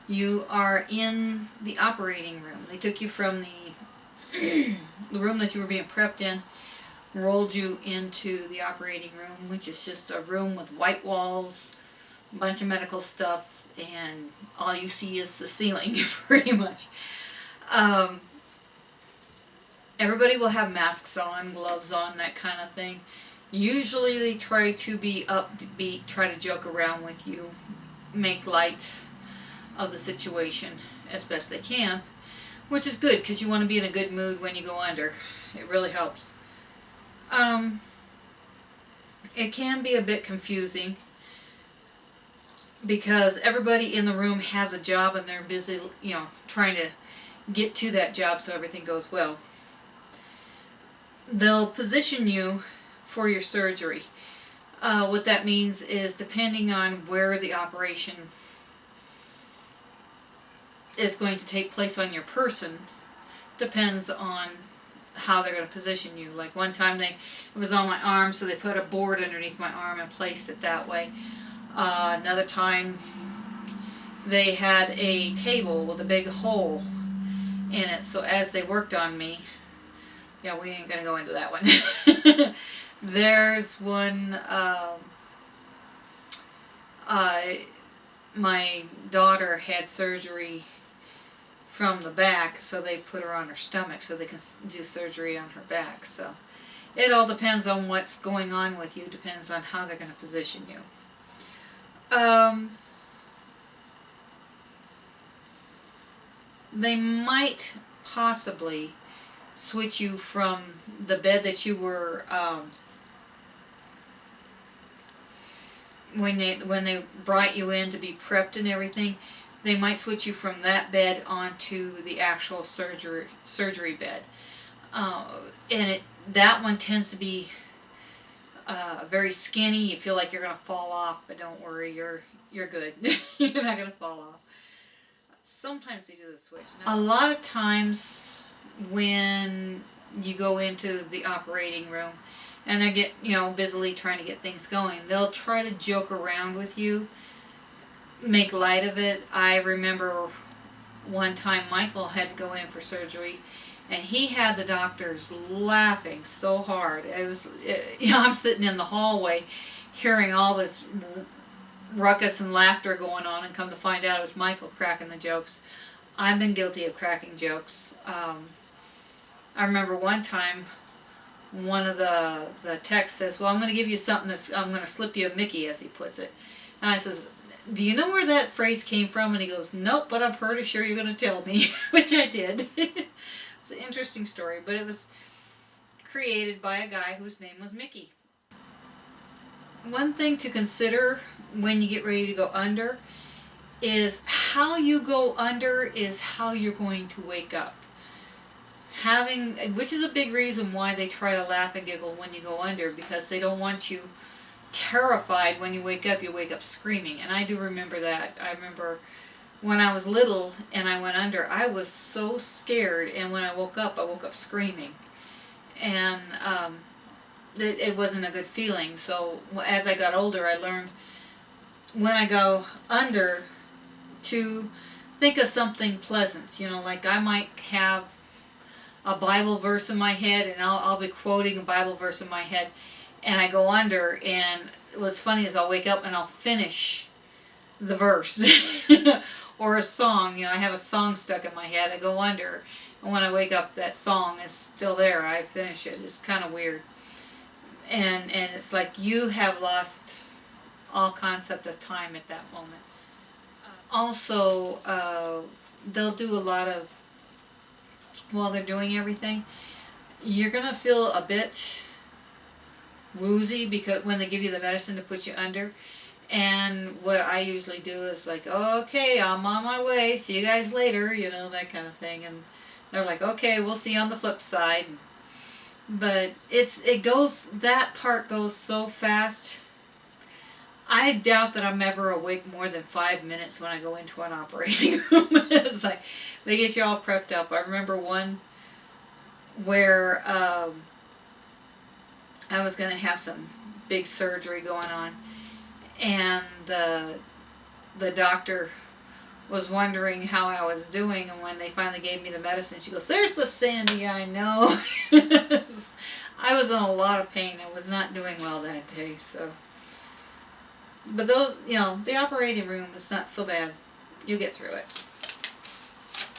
You are in the operating room. They took you from the room that you were being prepped in, rolled you into the operating room, which is just a room with white walls, a bunch of medical stuff, and all you see is the ceiling, pretty much. Everybody will have masks on, gloves on, that kind of thing. Usually they try to be upbeat, try to joke around with you, make light of the situation as best they can, which is good because you want to be in a good mood when you go under. It really helps. It can be a bit confusing because everybody in the room has a job and they're busy, trying to get to that job so everything goes well. They'll position you for your surgery. What that means is, depending on where the operation is going to take place on your person, depends on how they're going to position you. Like one time it was on my arm, so they put a board underneath my arm and placed it that way. Another time they had a table with a big hole in it, so as they worked on me, we ain't going to go into that one. There's one, my daughter had surgery from the back, so they put her on her stomach so they can do surgery on her back. So it all depends on what's going on with you, depends on how they're going to position you. They might possibly switch you from the bed that you were when they brought you in to be prepped and everything. They might switch you from that bed onto the actual surgery bed, and that one tends to be very skinny. You feel like you're going to fall off, but don't worry, you're good. You're not going to fall off. Sometimes they do the switch. A lot of times when you go into the operating room and they get, busily trying to get things going, they'll try to joke around with you, make light of it. I remember one time Michael had to go in for surgery, and he had the doctors laughing so hard. I'm sitting in the hallway hearing all this ruckus and laughter going on, and come to find out it was Michael cracking the jokes. I've been guilty of cracking jokes. I remember one time one of the techs says, "Well, I'm going to give you something I'm going to slip you a Mickey," as he puts it. And I says, "Do you know where that phrase came from?" And he goes, "Nope, but I'm pretty sure you're going to tell me," which I did. It's an interesting story, but it was created by a guy whose name was Mickey. One thing to consider when you get ready to go under is how you go under is how you're going to wake up. Which is a big reason why they try to laugh and giggle when you go under, because they don't want you terrified when you wake up. You wake up screaming, and I do remember that. I remember when I was little and I went under, I was so scared, and when I woke up screaming, and it wasn't a good feeling. So as I got older, I learned when I go under to think of something pleasant. Like I might have a Bible verse in my head, and I'll be quoting a Bible verse in my head, and I go under, and what's funny is I'll wake up and I'll finish the verse. Or a song, I have a song stuck in my head, I go under, and when I wake up that song is still there, I finish it. It's kind of weird. And it's like you have lost all concept of time at that moment. Also, they'll do a lot of, while they're doing everything, you're going to feel a bit woozy because when they give you the medicine to put you under. And what I usually do is like, "Okay, I'm on my way, see you guys later," that kind of thing. And they're like, "Okay, we'll see you on the flip side." But that part goes so fast. I doubt that I'm ever awake more than 5 minutes when I go into an operating room. It's like they get you all prepped up. I remember one where I was going to have some big surgery going on, and the doctor was wondering how I was doing, and when they finally gave me the medicine, she goes, "There's the Sandy I know." I was in a lot of pain. I was not doing well that day, so. But those, the operating room is not so bad. You'll get through it.